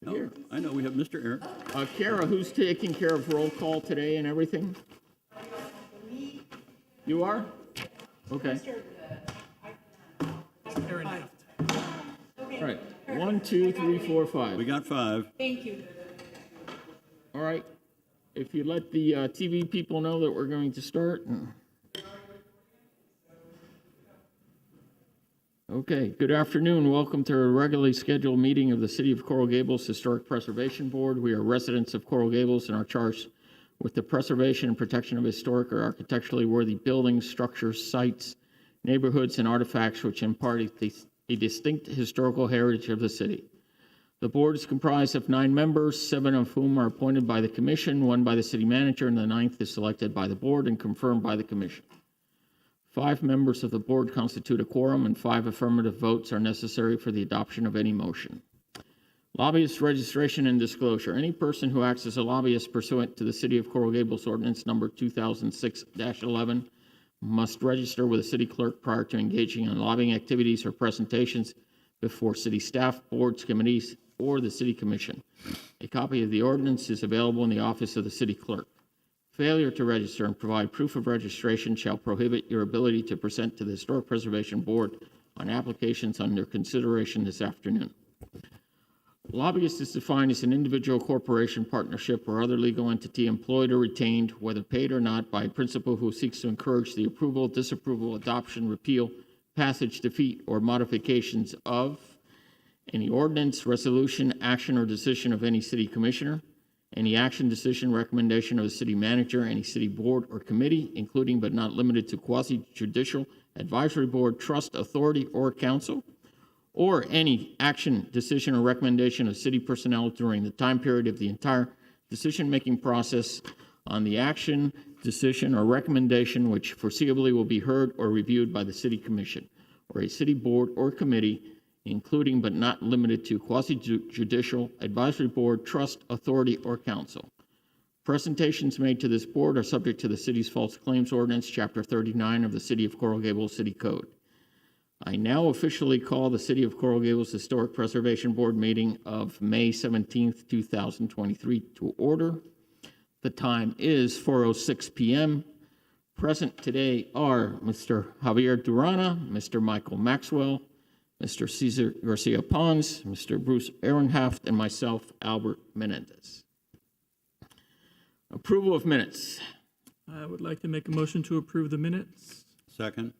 No, I know, we have Mr. Aaron. Kara, who's taking care of roll call today and everything? You are? Okay. All right. 1, 2, 3, 4, 5. We got 5. All right. If you let the TV people know that we're going to start. Okay. Good afternoon. Welcome to a regularly scheduled meeting of the City of Coral Gables Historic Preservation Board. We are residents of Coral Gables and are charged with the preservation and protection of historic or architecturally worthy buildings, structures, sites, neighborhoods, and artifacts which impart a distinct historical heritage of the city. The board is comprised of 9 members, 7 of whom are appointed by the commission, 1 by the city manager, and the 9th is selected by the board and confirmed by the commission. 5 members of the board constitute a quorum, and 5 affirmative votes are necessary for the adoption of any motion. Lobbyist registration and disclosure. Any person who acts as a lobbyist pursuant to the City of Coral Gables Ordinance number 2006-11 must register with the city clerk prior to engaging in lobbying activities or presentations before city staff, boards, committees, or the city commission. A copy of the ordinance is available in the office of the city clerk. Failure to register and provide proof of registration shall prohibit your ability to present to the Historic Preservation Board on applications under consideration this afternoon. Lobbyist is defined as an individual, corporation, partnership, or other legal entity employed or retained, whether paid or not, by a principal who seeks to encourage the approval, disapproval, adoption, repeal, passage, defeat, or modifications of any ordinance, resolution, action, or decision of any city commissioner, any action, decision, recommendation of the city manager, any city board or committee, including but not limited to quasi-judicial, advisory board, trust, authority, or council, or any action, decision, or recommendation of city personnel during the time period of the entire decision-making process on the action, decision, or recommendation which foreseeably will be heard or reviewed by the city commission or a city board or committee, including but not limited to quasi-judicial, advisory board, trust, authority, or council. Presentations made to this board are subject to the city's false claims ordinance, chapter 39 of the City of Coral Gables City Code. I now officially call the City of Coral Gables Historic Preservation Board meeting of May 17th, 2023 to order. The time is 4:06 p.m. Present today are Mr. Javier Durana, Mr. Michael Maxwell, Mr. Cesar Garcia Pons, Mr. Bruce Ehrenhaft, and myself, Albert Menendez. Approval of minutes. I would like to make a motion to approve the minutes. Second.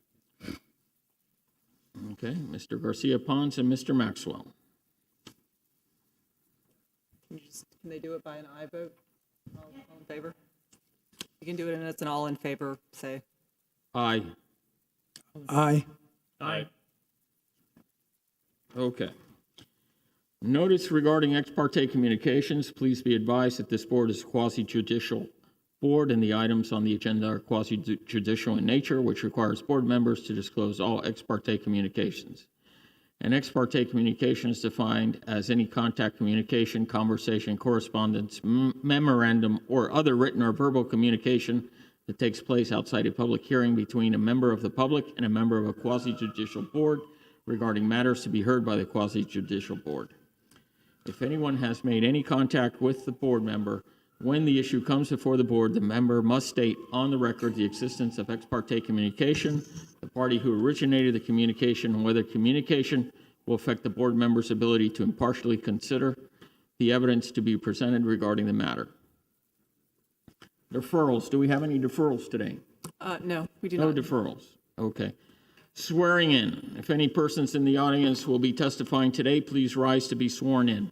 Okay, Mr. Garcia Pons and Mr. Maxwell. Can they do it by an aye vote? All in favor? You can do it and it's an all in favor, say. Aye. Aye. Aye. Okay. Notice regarding ex parte communications. Please be advised that this board is a quasi-judicial board and the items on the agenda are quasi-judicial in nature, which requires board members to disclose all ex parte communications. An ex parte communication is defined as any contact communication, conversation, correspondence, memorandum, or other written or verbal communication that takes place outside a public hearing between a member of the public and a member of a quasi-judicial board regarding matters to be heard by the quasi-judicial board. If anyone has made any contact with the board member, when the issue comes before the board, the member must state on the record the existence of ex parte communication, the party who originated the communication, and whether communication will affect the board member's ability to impartially consider the evidence to be presented regarding the matter. Deferrals. Do we have any deferrals today? No, we do No not. deferrals. Okay. Swearing in. If any persons in the audience will be testifying today, please rise to be sworn in.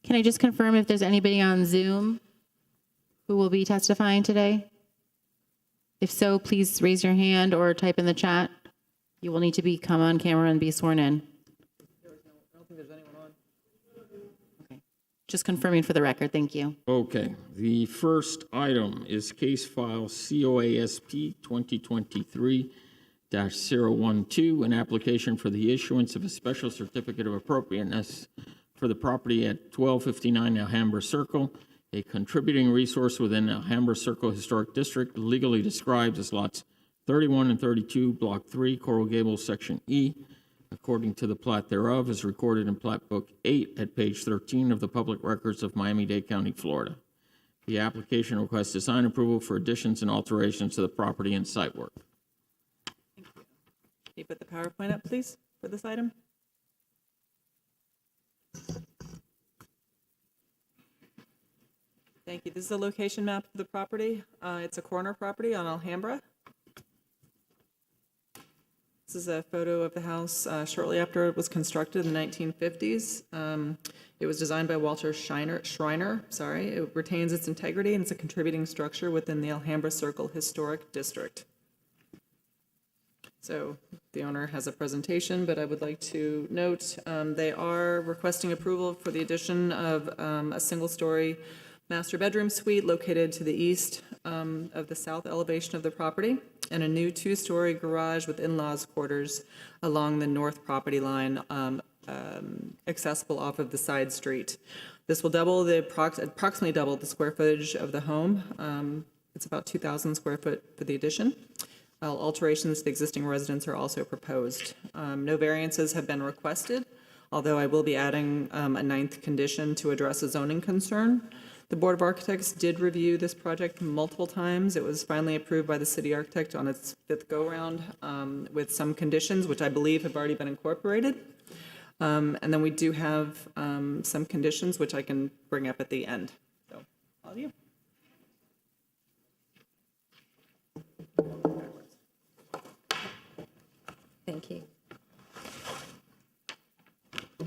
Can I just confirm if there's anybody on Zoom who will be testifying today? If so, please raise your hand or type in the chat. You will need to come on camera and be sworn in. I don't think there's anyone on. Okay. Just confirming for the record. Thank you. Okay. The first item is case file COASP 2022, an application for the issuance of a special certificate of appropriateness for the property at 1259 Alhambra Circle, a contributing resource within Alhambra Circle Historic District, legally described as lots 31 and 32, Block 3, Coral Gables, Section E, according to the plat thereof, is recorded in Plat Book 8 at page 13 of the Public Records of Miami-Dade County, Florida. The application requests design approval for additions and alterations to the property and site work. Can you put the PowerPoint up, please, for this item? Thank you. This is a location map of the property. It's a corner property on Alhambra. This is a photo of the house shortly after it was constructed in the 1950s. It was designed by Walter Schreiner. It retains its integrity and it's a contributing structure within the Alhambra Circle Historic District. So the owner has a presentation, but I would like to note they are requesting approval for the addition of a single-story master bedroom suite located to the east of the south elevation of the property, and a new 2-story garage with in-laws quarters along the north property line, accessible off of the side street. This will approximately double the square footage of the home. It's about 2,000 square foot for the addition. Alterations to the existing residence are also proposed. No variances have been requested, although I will be adding a 9th condition to address a zoning concern. The Board of Architects did review this project multiple times. It was finally approved by the city architect on its 5th go-round with some conditions, which I believe have already been incorporated. And then we do have some conditions, which I can bring up at the end. So, all of you. Thank you.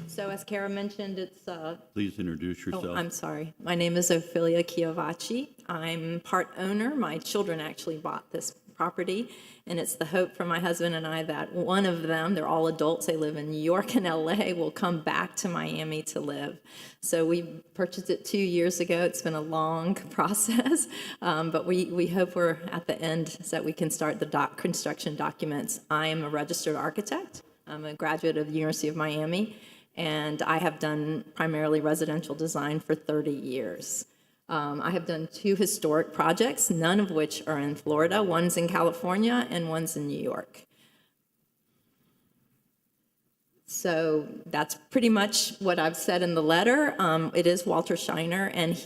So as Kara mentioned, it's Please introduce yourself. I'm sorry. My name is Ophelia Chiavacci. I'm part owner. My children actually bought this property, and it's the hope for my husband and I that one of them, they're all adults, they live in New York and LA, will come back to Miami to live. So we purchased it 2 years ago. It's been a long process, but we hope we're at the end so that we can start the construction documents. I am a registered architect. I'm a graduate of the University of Miami, and I have done primarily residential design for 30 years. I have done 2 historic projects, none of which are in Florida. One's in California and one's in New York. So that's pretty much what I've said in the letter. It is Walter Schreiner, and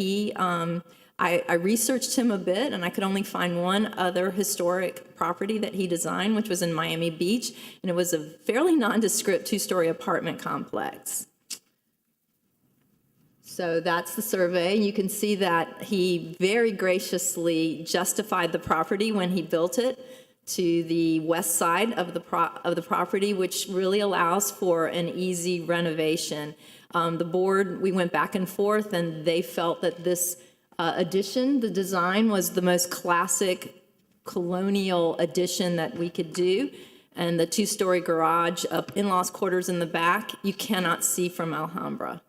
I researched him a bit, and I could only find one other historic property that he designed, which was in Miami Beach, and it was a fairly nondescript 2-story apartment complex. So that's the survey. You can see that he very graciously justified the property when he built it to the west side of the property, which really allows for an easy renovation. The board, we went back and forth, and they felt that this addition, the design was the most classic colonial addition that we could do. And the 2-story garage, in-laws quarters in the back, you cannot see from Alhambra.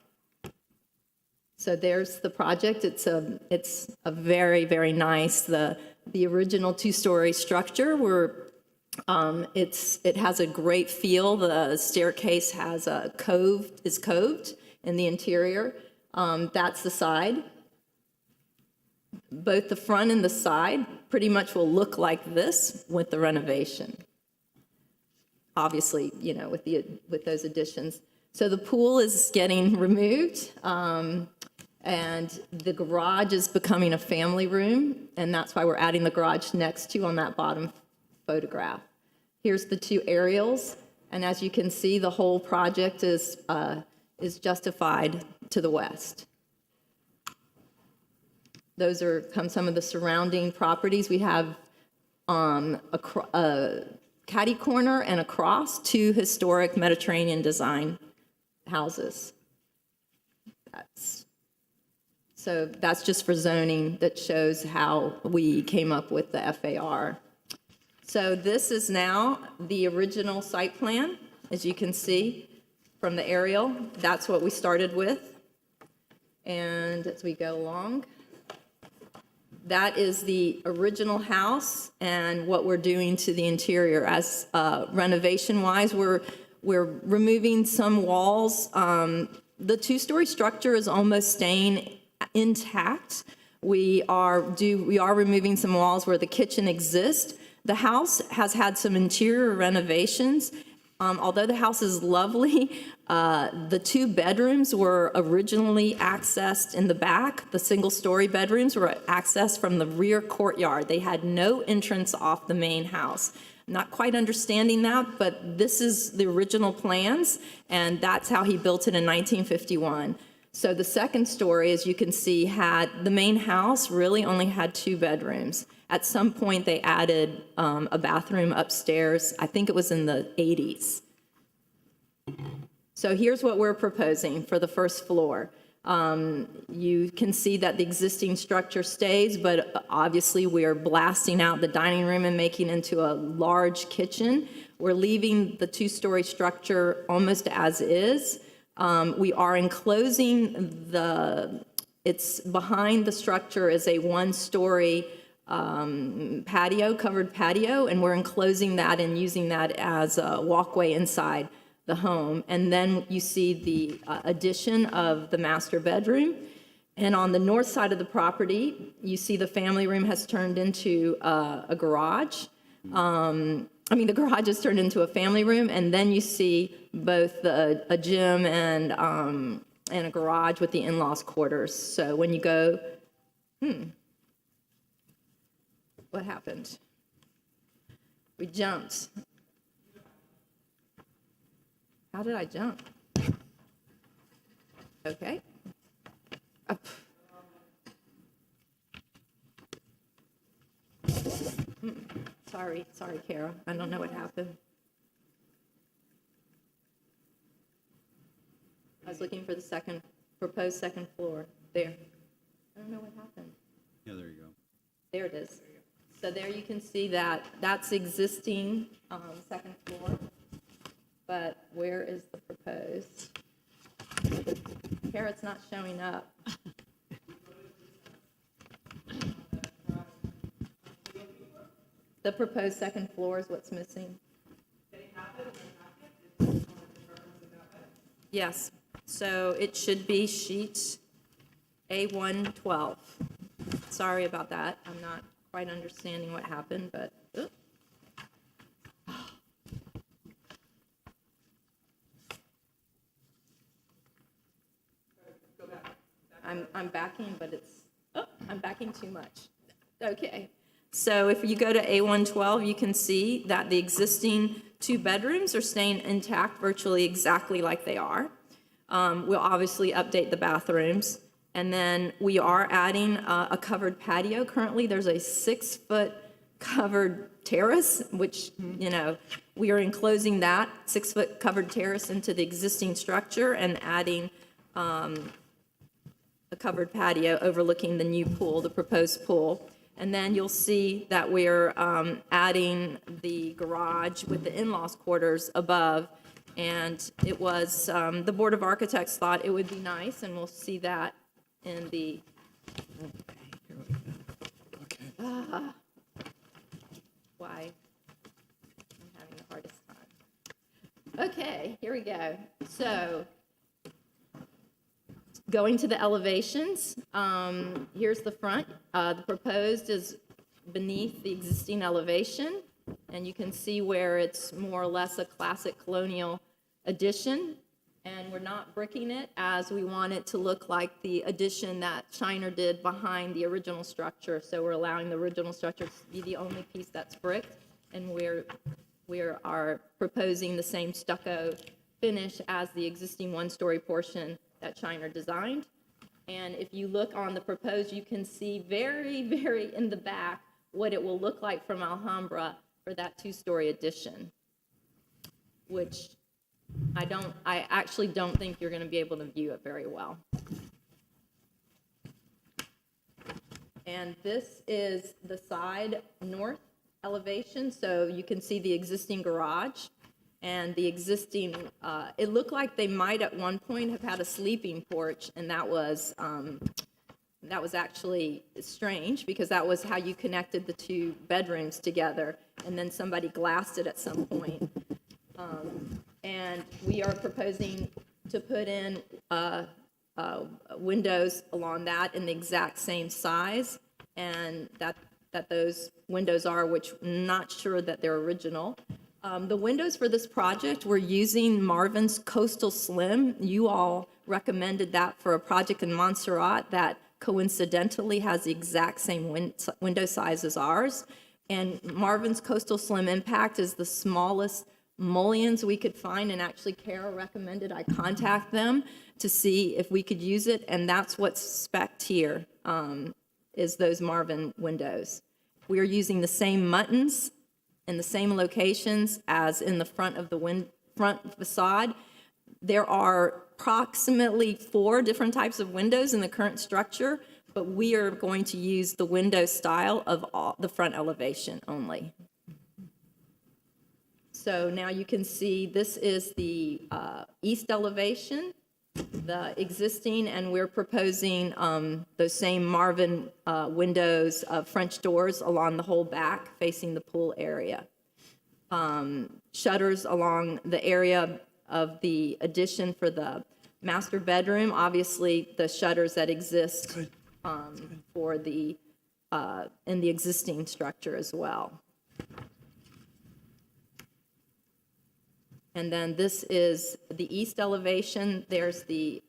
So there's the project. It's a very, very nice, the original 2-story structure where it has a great feel. The staircase has is coved in the interior. That's the side. Both the front and the side pretty much will look like this with the renovation. Obviously, with those additions. So the pool is getting removed, and the garage is becoming a family room, and that's why we're adding the garage next to on that bottom photograph. Here's the 2 aerials, and as you can see, the whole project is justified to the west. Those are some of the surrounding properties. We have a catty corner and across 2 historic Mediterranean design houses. So that's just for zoning that shows how we came up with the FAR. So this is now the original site plan, as you can see from the aerial. That's what we started with. And as we go along, That is the original house, and what we're doing to the interior as renovation-wise, we're removing some walls. The two-story structure is almost staying intact. We are removing some walls where the kitchen exists. The house has had some interior renovations. Although the house is lovely, the two bedrooms were originally accessed in the back. The single-story bedrooms were accessed from the rear courtyard. They had no entrance off the main house. Not quite understanding that, but this is the original plans, and that's how he built it in 1951. So the second story, as you can see, the main house really only had two bedrooms. At some point, they added a bathroom upstairs. I think it was in the 80s. So here's what we're proposing for the first floor. You can see that the existing structure stays, but obviously we are blasting out the dining room and making into a large kitchen. We're leaving the two-story structure almost as is. We are enclosing it's behind the structure is a one-story patio, covered patio, and we're enclosing that and using that as a walkway inside the home. And then you see the addition of the master bedroom. And on the north side of the property, you see the family room has turned into a garage. The garage has turned into a family room, and then you see both a gym and a garage with the in-laws quarters. So when you go, what happened? We jumped. How did I jump? Okay. Up. Sorry, Kara. I don't know what happened. I was looking for the proposed second floor. There. I don't know what happened. Yeah, there you go. There it is. So there you can see that's existing second floor. But where is the proposed? Kara, it's not showing up. The proposed second floor is what's missing. Yes, so it should be sheet A112. Sorry about that. I'm not quite understanding what happened, but I'm backing, but I'm backing too much. Okay. So if you go to A112, you can see that the existing two bedrooms are staying intact virtually exactly like they are. We'll obviously update the bathrooms. And then we are adding a covered patio. Currently, there's a 6-foot covered terrace, which, we are enclosing that 6-foot covered terrace into the existing structure and adding a covered patio overlooking the new pool, the proposed pool. And then you'll see that we're adding the garage with the in-laws quarters above. And it was, the Board of Architects thought it would be nice, and we'll see that in the, why? I'm having the hardest time. Okay, here we go. So, going to the elevations, here's the front. The proposed is beneath the existing elevation, and you can see where it's more or less a classic colonial addition, and we're not bricking it as we want it to look like the addition that Shiner did behind the original structure. So we're allowing the original structure to be the only piece that's bricked, and we are proposing the same stucco finish as the existing one-story portion that Shiner designed. And if you look on the proposed, you can see very, very in the back what it will look like from Alhambra for that two-story addition, which I actually don't think you're going to be able to view it very well. And this is the side north elevation, so you can see the existing garage. And the existing, it looked like they might at one point have had a sleeping porch, and that was That was actually strange because that was how you connected the two bedrooms together, and then somebody glassed it at some point. And we are proposing to put in windows along that in the exact same size, and that those windows are, which I'm not sure that they're original. The windows for this project, we're using Marvin's Coastal Slim. You all recommended that for a project in Montserrat that coincidentally has the exact same window size as ours. And Marvin's Coastal Slim Impact is the smallest mullions we could find, and actually Kara recommended I contact them to see if we could use it, and that's what's spec'd here, is those Marvin windows. We are using the same muttons in the same locations as in the front of the front facade. There are approximately 4 different types of windows in the current structure, but we are going to use the window style of the front elevation only. So now you can see this is the east elevation, the existing, and we're proposing those same Marvin windows of French doors along the whole back facing the pool area. Shutters along the area of the addition for the master bedroom, obviously the shutters that exist for the in the existing structure as well. And then this is the east elevation. There's the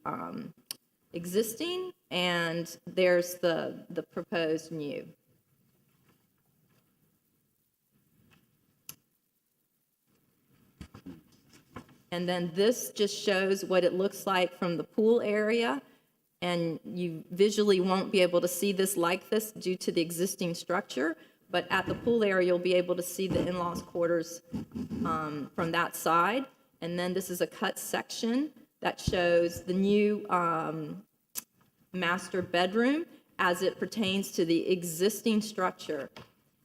existing, and there's the proposed new. And then this just shows what it looks like from the pool area. And you visually won't be able to see this like this due to the existing structure. But at the pool area, you'll be able to see the in-laws quarters from that side. And then this is a cut section that shows the new master bedroom as it pertains to the existing structure.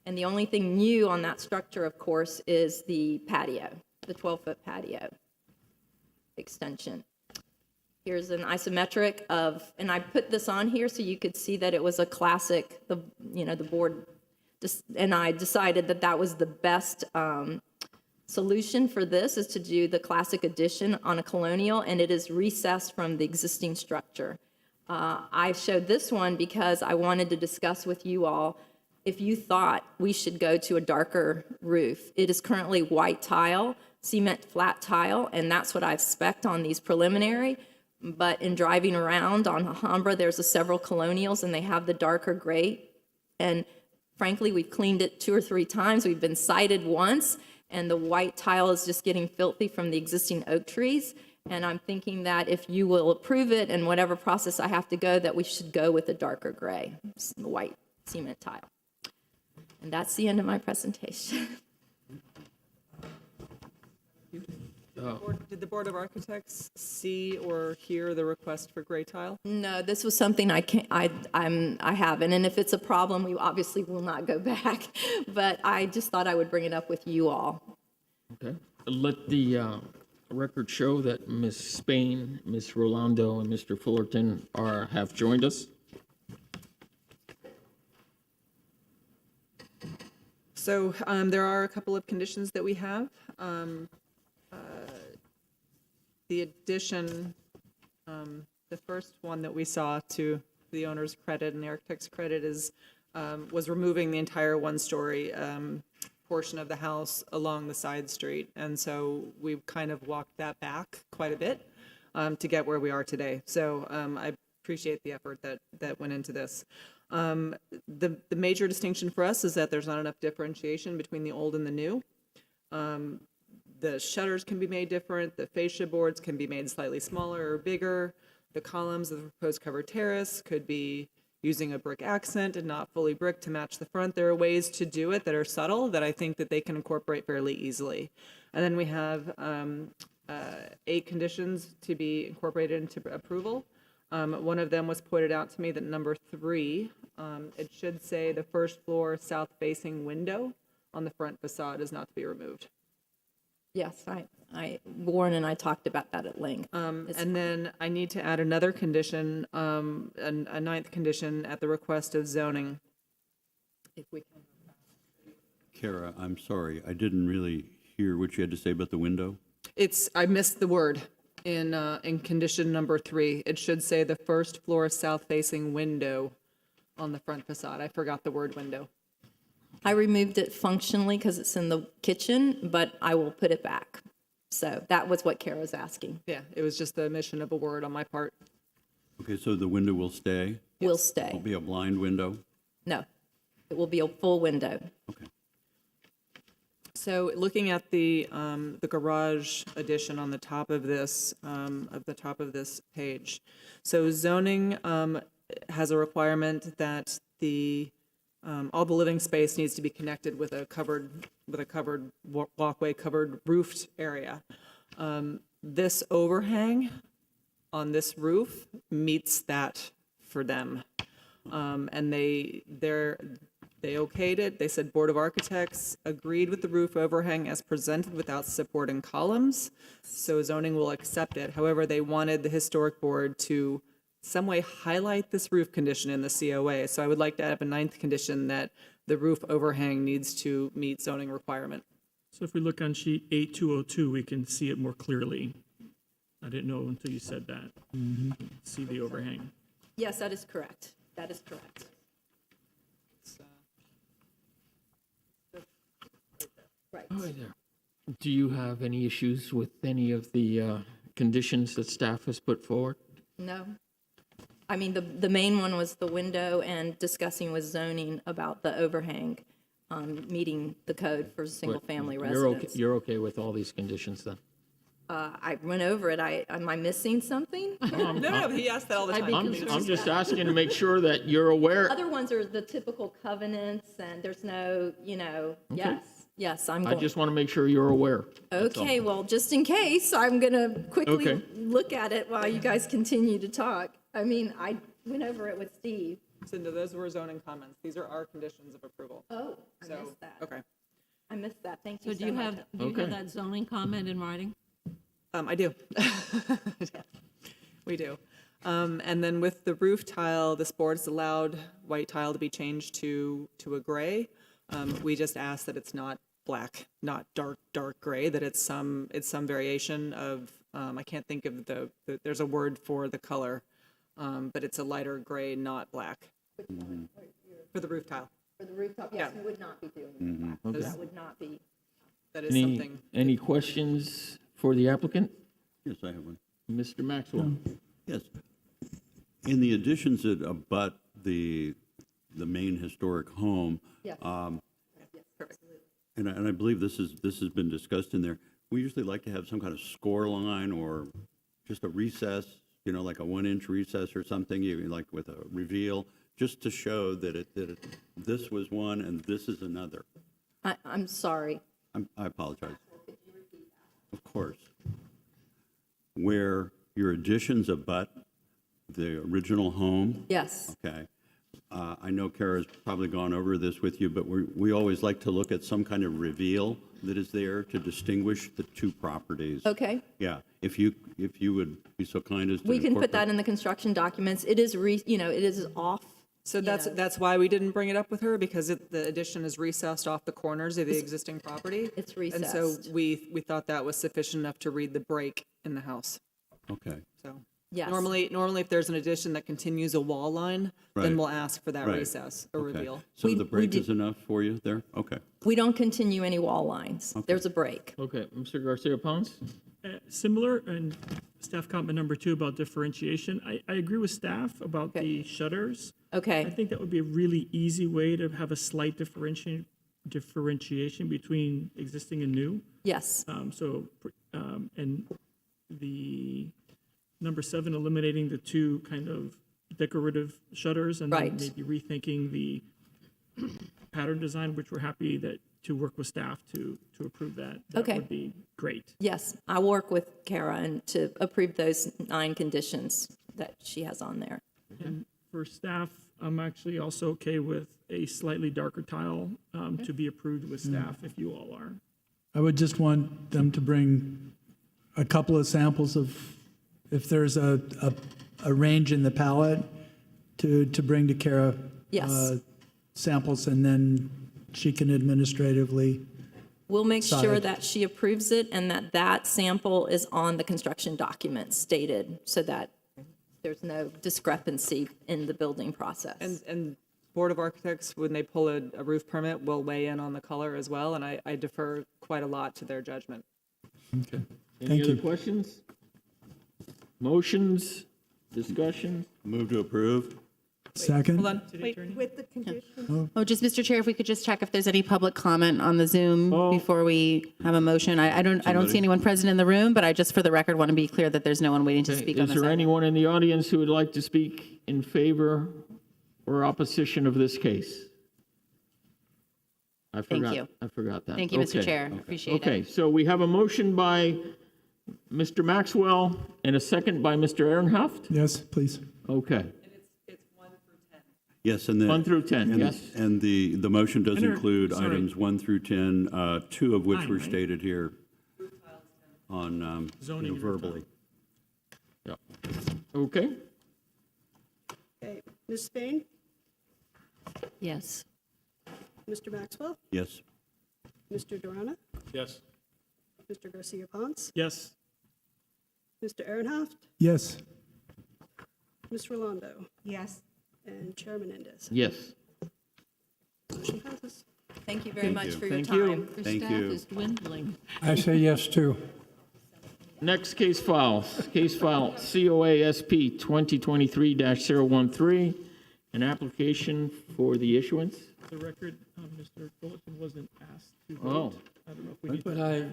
And the only thing new on that structure, of course, is the patio, the 12-foot patio extension. Here's an isometric of, and I put this on here so you could see that it was a classic, the board, and I decided that that was the best solution for this, is to do the classic addition on a colonial, and it is recessed from the existing structure. I showed this one because I wanted to discuss with you all if you thought we should go to a darker roof. It is currently white tile, cement flat tile, and that's what I've spec'd on these preliminary. But in driving around on Alhambra, there's several colonials, and they have the darker gray. And frankly, we've cleaned it 2 or 3 times. We've been cited once, and the white tile is just getting filthy from the existing oak trees. And I'm thinking that if you will approve it, and whatever process I have to go, that we should go with a darker gray, the white cement tile. And that's the end of my presentation. Did the Board of Architects see or hear the request for gray tile? No, this was something I haven't, and if it's a problem, we obviously will not go back. But I just thought I would bring it up with you all. Okay. Let the record show that Ms. Spain, Ms. Rolando, and Mr. Fullerton have joined us. So there are a couple of conditions that we have. The addition, the first one that we saw to the owner's credit and the architect's credit is was removing the entire one-story portion of the house along the side street. And so we've kind of walked that back quite a bit to get where we are today. So I appreciate the effort that went into this. The major distinction for us is that there's not enough differentiation between the old and the new. The shutters can be made different, the fascia boards can be made slightly smaller or bigger, the columns of the proposed covered terrace could be using a brick accent and not fully brick to match the front. There are ways to do it that are subtle that I think that they can incorporate fairly easily. And then we have 8 conditions to be incorporated into approval. One of them was pointed out to me, that number 3, it should say the first floor south-facing window on the front facade is not to be removed. Yes, Warren and I talked about that at length. And then I need to add another condition, a ninth condition at the request of zoning. If we can. Kara, I'm sorry, I didn't really hear what you had to say about the window. I missed the word in condition number 3. It should say the first floor south-facing window on the front facade. I forgot the word window. I removed it functionally because it's in the kitchen, but I will put it back. So that was what Kara was asking. Yeah, it was just the omission of a word on my part. Okay, so the window will stay? Will stay. It'll be a blind window? No, it will be a full window. Okay. So looking at the garage addition on the top of this, page. So zoning has a requirement that all the living space needs to be connected with a covered walkway, covered roofed area. This overhang on this roof meets that for them. And they okayed it. They said Board of Architects agreed with the roof overhang as presented without supporting columns. So zoning will accept it. However, they wanted the historic board to some way highlight this roof condition in the COA. So I would like to add a ninth condition that the roof overhang needs to meet zoning requirement. So if we look on sheet 8202, we can see it more clearly. I didn't know until you said that. See the overhang. Yes, that is correct. That is correct. Right. Do you have any issues with any of the conditions that staff has put forward? No. I mean, the main one was the window and discussing with zoning about the overhang, meeting the code for single-family residents. You're okay with all these conditions then? I went over it. Am I missing something? No, he asked that all the time. I'm just asking to make sure that you're aware. Other ones are the typical covenants, and there's no, yes, I'm I going. just want to make sure you're aware. That's all. Okay, well, just in case, I'm going to quickly Okay. look at it while you guys continue to talk. I mean, I went over it with Steve. Cindy, those were zoning comments. These are our conditions of approval. Oh, I So, missed that. okay. I missed that. Thank you So so do you much. have, do you Okay. have that zoning comment in writing? I do. We do. And then with the roof tile, this board's allowed white tile to be changed to a gray. We just ask that it's not black, not dark gray, that it's some variation of, I can't think of there's a word for the color, but it's a lighter gray, not black. For the roof tile. For the rooftop, yes, Yeah. we would not be doing that. Okay. That would not be. That is something. Any questions for the applicant? Yes, I have one. Mr. Maxwell? Yes. In the additions that abut the main historic home, Yes. and I believe this has been discussed in there, we usually like to have some kind of score line or just a recess, like a 1-inch recess or something, like with a reveal, just to show that this was one and this is another. I'm sorry. I apologize. Of course. Where your additions abut the original home, Yes. okay. I know Kara's probably gone over this with you, but we always like to look at some kind of reveal that is there to distinguish the two properties. Okay. Yeah, if you would be so kind as to. We can put incorporate- that in the construction documents. It is, it is off. So that's why we didn't bring it up with her, because the addition is recessed off the corners of the existing property. It's And so recessed. we thought that was sufficient enough to read the break in the house. Okay, So Yes. normally if there's an addition that continues a wall line, then Right. we'll ask for that Right. recess or okay. reveal. So We- the we break do- is enough for you there? Okay. We don't continue any wall lines. There's a break. Okay, Mr. Garcia Ponce? Similar, and staff comment number 2 about differentiation. I agree with staff about the shutters. I Okay. think that would be a really easy way to have a slight differentiation between existing and new. Yes. And the number 7, eliminating the 2 kind of decorative shutters, and then Right. maybe rethinking the pattern design, which we're happy to work with staff to approve that. Okay. That would be great. Yes. I'll work with Kara and to approve those 9 conditions that she has on there. And for staff, I'm actually also okay with a slightly darker tile to be approved with staff if you all are. I would just want them to bring a couple of samples of, if there's a range in the palette, to bring to Kara. Yes. Samples, and then she can administratively. We'll make sure Side. that she approves it and that that sample is on the construction document stated so that there's no discrepancy in the building process. And Board of Architects, when they pull a roof permit, will weigh in on the color as well, and I defer quite a lot to their judgment. Okay. Any Thank other you. questions? Motions, discussion? Move to approve? Second? Hold on, wait. With the condition. Oh, just, Mr. Chair, if we could just check if there's any public comment on the Zoom before we have a motion. I don't see anyone present in the room, but I just, for the record, want to be clear that there's no one waiting to speak on Is this there item. anyone in the audience who would like to speak in favor or opposition of this case? I forgot. you. I forgot that. Thank you, Mr. Okay. Chair. Appreciate it. Okay, so we have a motion by Mr. Maxwell and a second by Mr. Ehrenhaft? Yes, please. Okay, Yes, and the. 1 through 10, and- yes. And the motion does And include sorry. items 1 through 10, 2 of which Nine, were right? stated here on, Zoning and verbally. Yep. Okay, Okay, Ms. Spain, Yes. Mr. Maxwell, Yes. Mr. Durana, Yes. Mr. Garcia Ponce, Yes. Mr. Ehrenhaft, Yes. Ms. Rolando, Yes. and Chair Menendez. yes. Motion passes. Thank you very much you. for your Thank you. time. Your Thank staff you. is dwindling. I say yes, too. Next case file COA SP 2023-013, an application for the issuance. For the record, Mr. Fullerton wasn't asked to Oh. vote. I don't know if we need But to.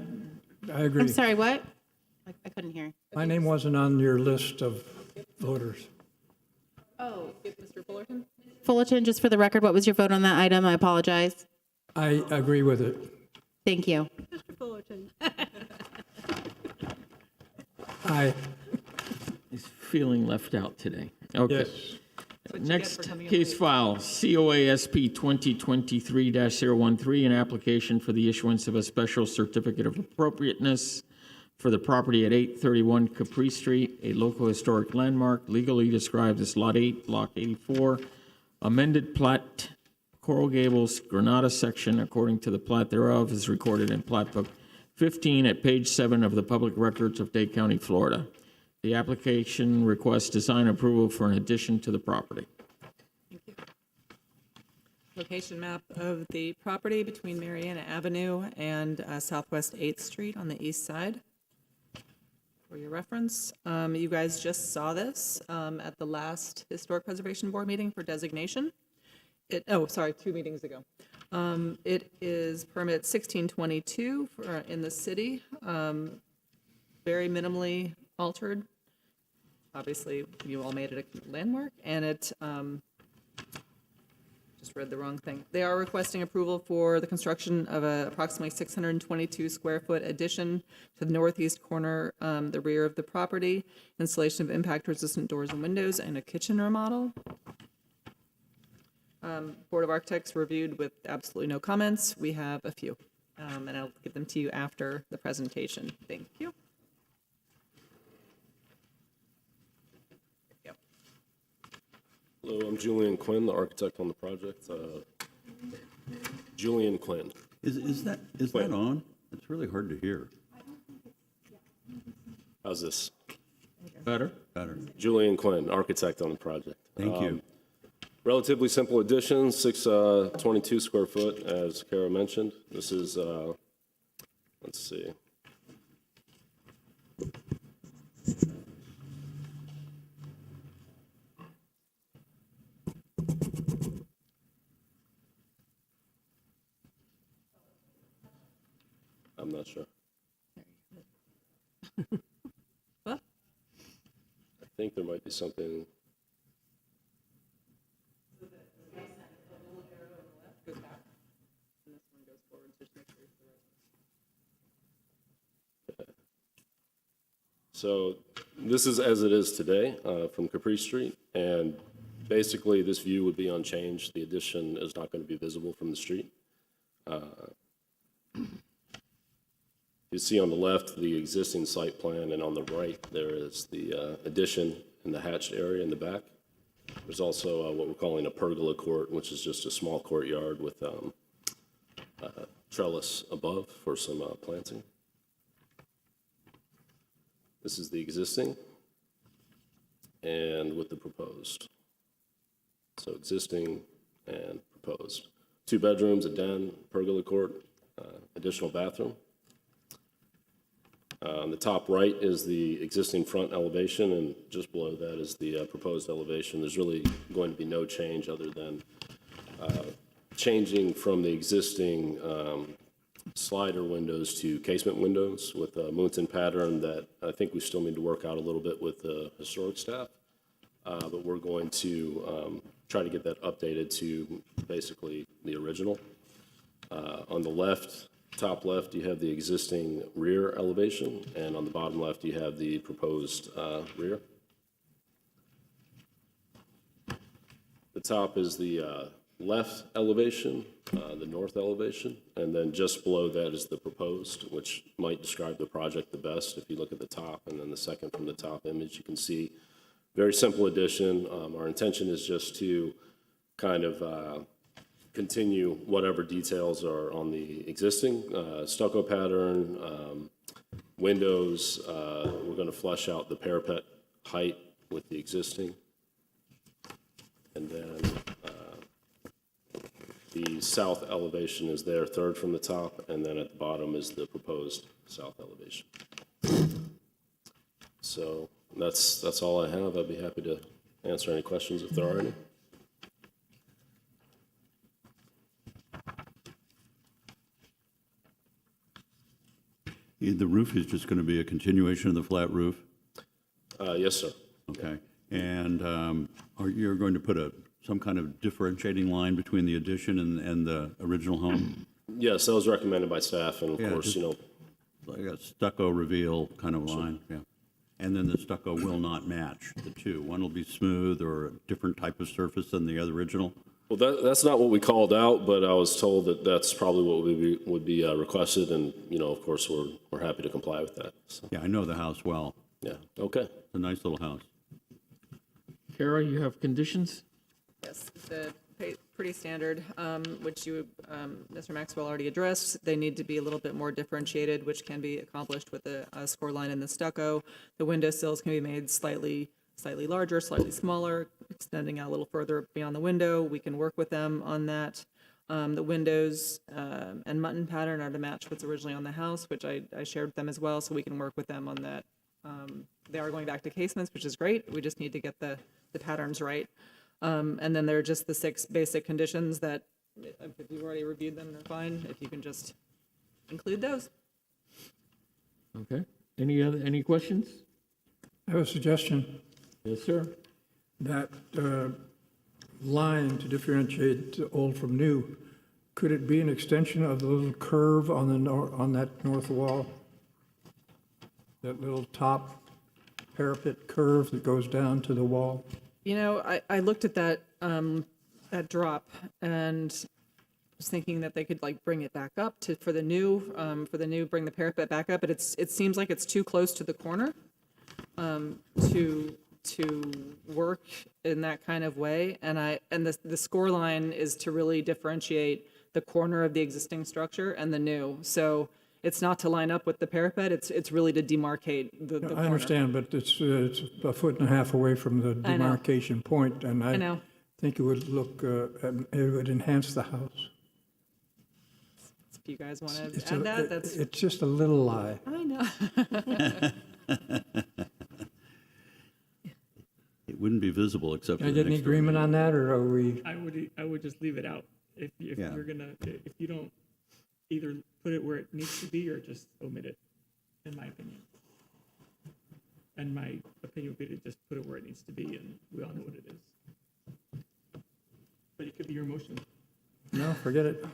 I agree. I'm sorry, what? I couldn't hear. My name wasn't on your list of voters. Mr. Fullerton? Fullerton, just for the record, what was your vote on that item? I apologize. I agree with it. Thank you. Mr. Fullerton, I, He's feeling left out today. Okay. yes. Next case file, COA SP 2023-013, an application for the issuance of a special certificate of appropriateness for the property at 831 Capri Street, a local historic landmark legally described as Lot 8, Block 84, amended plat, Coral Gables, Granada section, according to the plat thereof, is recorded in Plat Book 15 at page 7 of the Public Records of Dade County, Florida. The application requests design approval for an addition to the property. Location map of the property between Mariana Avenue and Southwest 8th Street on the east side. For your reference, you guys just saw this at the last Historic Preservation Board meeting for designation. 2 meetings ago. It is permit 1622 in the city, very minimally altered. Obviously, you all made it a landmark, and it, just read the wrong thing. They are requesting approval for the construction of a approximately 622 square foot addition to the northeast corner, the rear of the property, installation of impact resistant doors and windows, and a kitchen remodel. Board of Architects reviewed with absolutely no comments. We have a few, and I'll give them to you after the presentation. Thank you. Yep. Hello, I'm Julian Quinn, the architect on the project. Julian Quinn. Is that on? It's really hard to hear. How's this? Better? Better. Julian Quinn, architect on the project. Thank you. Relatively simple addition, 622 square foot, as Kara mentioned. This is, let's see. I'm not sure. What? I think there might be something. So this is as it is today from Capri Street, and basically this view would be unchanged. The addition is not going to be visible from the street. You see on the left, the existing site plan, and on the right, there is the addition in the hatched area in the back. There's also what we're calling a pergola court, which is just a small courtyard with trellis above for some planting. This is the existing and with the proposed. So existing and proposed. 2 bedrooms, a den, pergola court, additional bathroom. On the top right is the existing front elevation, and just below that is the proposed elevation. There's really going to be no change other than changing from the existing slider windows to casement windows with a Moonton pattern that I think we still need to work out a little bit with the historic staff. But we're going to try to get that updated to basically the original. On the left, top left, you have the existing rear elevation, and on the bottom left, you have the proposed rear. The top is the left elevation, the north elevation, and then just below that is the proposed, which might describe the project the best. If you look at the top, and then the second from the top image, you can see very simple addition. Our intention is just to kind of continue whatever details are on the existing stucco pattern, windows. We're going to flesh out the parapet height with the existing. And then the south elevation is there, third from the top, and then at the bottom is the proposed south elevation. So that's all I have. I'd be happy to answer any questions if there are any. The roof is just going to be a continuation of the flat roof? Yes, sir. Okay. And you're going to put some kind of differentiating line between the addition and the original home? Yes, that was recommended by staff, and of course, just like a stucco reveal kind of line, yeah. And then the stucco will not match the two. One will be smooth or a different type of surface than the other original? Well, that's not what we called out, but I was told that that's probably what would be requested, and, of course, we're happy to comply with that. So, Yeah, I know the house well. yeah, okay. It's a nice little house. Kara, you have conditions? Yes, the pretty standard, which Mr. Maxwell already addressed. They need to be a little bit more differentiated, which can be accomplished with a score line in the stucco. The window sills can be made slightly larger, slightly smaller, extending out a little further beyond the window. We can work with them on that. The windows and mutton pattern are to match what's originally on the house, which I shared with them as well, so we can work with them on that. They are going back to casements, which is great. We just need to get the patterns right. And then there are just the 6 basic conditions that, if you've already reviewed them, they're fine. If you can just include those. Okay. Any questions? I have a suggestion. Yes, sir. That line to differentiate old from new, could it be an extension of the little curve on on that north wall? That little top parapet curve that goes down to the wall? I looked at that drop and was thinking that they could bring it back up for the new, bring the parapet back up, but it seems like it's too close to the corner to work in that kind of way. And the score line is to really differentiate the corner of the existing structure and the new. So it's not to line up with the parapet, it's really to demarcate the corner. I understand, but it's a foot and a half away from the I know. demarcation point, and I know. think it would look, it would enhance the house. If you guys want to add that, that's, It's just a little lie. I know. It wouldn't be visible except for Can I the get any next door agreement neighbor. on that, or are we? I would just leave it out. If Yeah. you're gonna, if you don't either put it where it needs to be or just omit it, in my opinion. And my opinion would be to just put it where it needs to be, and we all know what it is. But it could be your motion. No, forget it.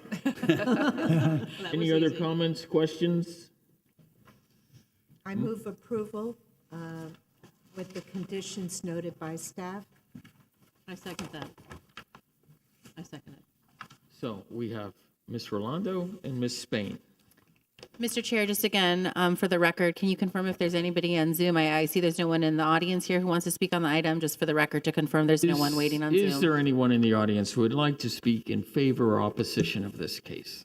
Any other comments, questions? I move approval with the conditions noted by staff. I second that. I second it. So we have Ms. Rolando and Ms. Spain. Mr. Chair, just again, for the record, can you confirm if there's anybody on Zoom? I see there's no one in the audience here who wants to speak on the item, just for the record to confirm there's no one waiting on Is Zoom. there anyone in the audience who would like to speak in favor or opposition of this case?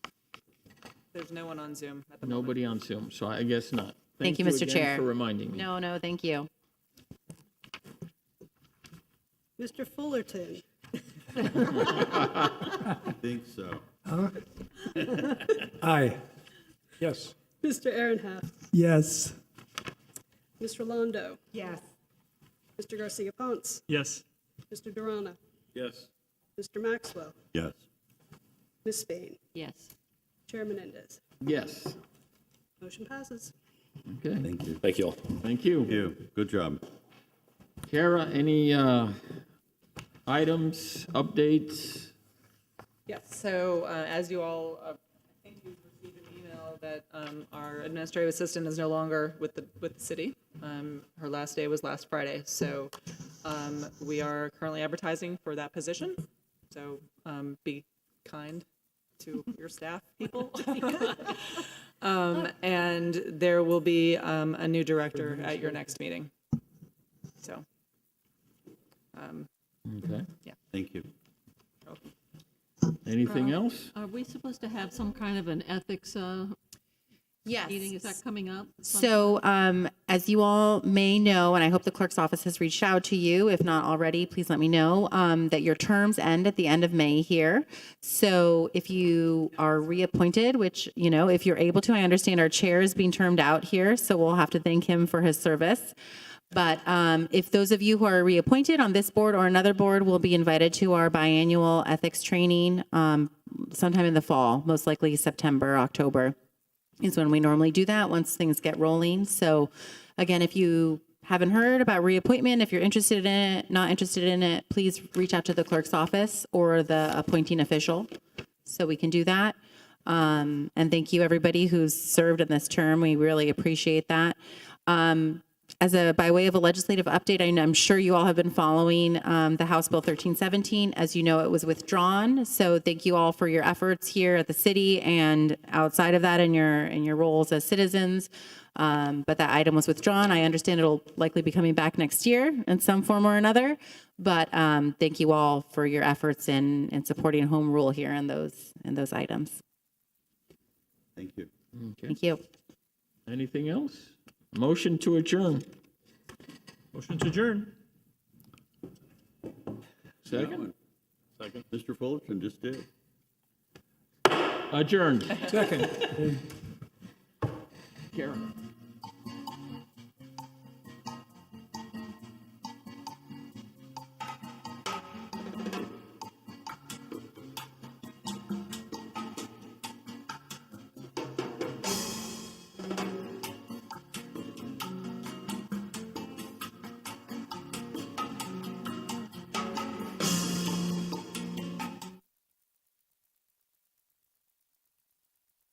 There's no one on Zoom at the moment. Nobody on Zoom, so I guess not. Thank you, Mr. again Chair. for reminding me. No, thank you. Mr. Fullerton, I think so. Aye. Yes. Mr. Aaronhout, Yes. Ms. Rolando, Yes. Mr. Garcia Ponce, Yes. Mr. Durana, Yes. Mr. Maxwell, Yes. Ms. Spain, Yes. Chair Menendez. Yes. Motion passes. Okay, Thank you. Thank you all. thank you. Thank you. Good job. Kara, any items, updates? Yes, so as you all, I think you've received an email that our administrative assistant is no longer with the city. Her last day was last Friday, so we are currently advertising for that position. So be kind to your staff, people. And there will be a new director at your next meeting. So, Okay. Thank you. Anything else? Are we supposed to have some kind of an ethics Yes. meeting? Is that coming up? So, as you all may know, and I hope the clerk's office has reached out to you, if not already, please let me know, that your terms end at the end of May here. So if you are reappointed, which, if you're able to, I understand our chair is being termed out here, so we'll have to thank him for his service. But if those of you who are reappointed on this board or another board will be invited to our biannual ethics training sometime in the fall, most likely September, October is when we normally do that once things get rolling. So again, if you haven't heard about reappointment, if you're interested in it, not interested in it, please reach out to the clerk's office or the appointing official so we can do that. And thank you everybody who's served in this term. We really appreciate that. By way of a legislative update, I'm sure you all have been following the House Bill 1317. As you know, it was withdrawn. So thank you all for your efforts here at the city and outside of that in your roles as citizens. But that item was withdrawn. I understand it'll likely be coming back next year in some form or another. But thank you all for your efforts in supporting home rule here in those items. Thank you. Okay. Thank you. Anything else? Motion to adjourn. Motion to adjourn. Second? Second. Mr. Fullerton just did. Adjourned. Second. Karen.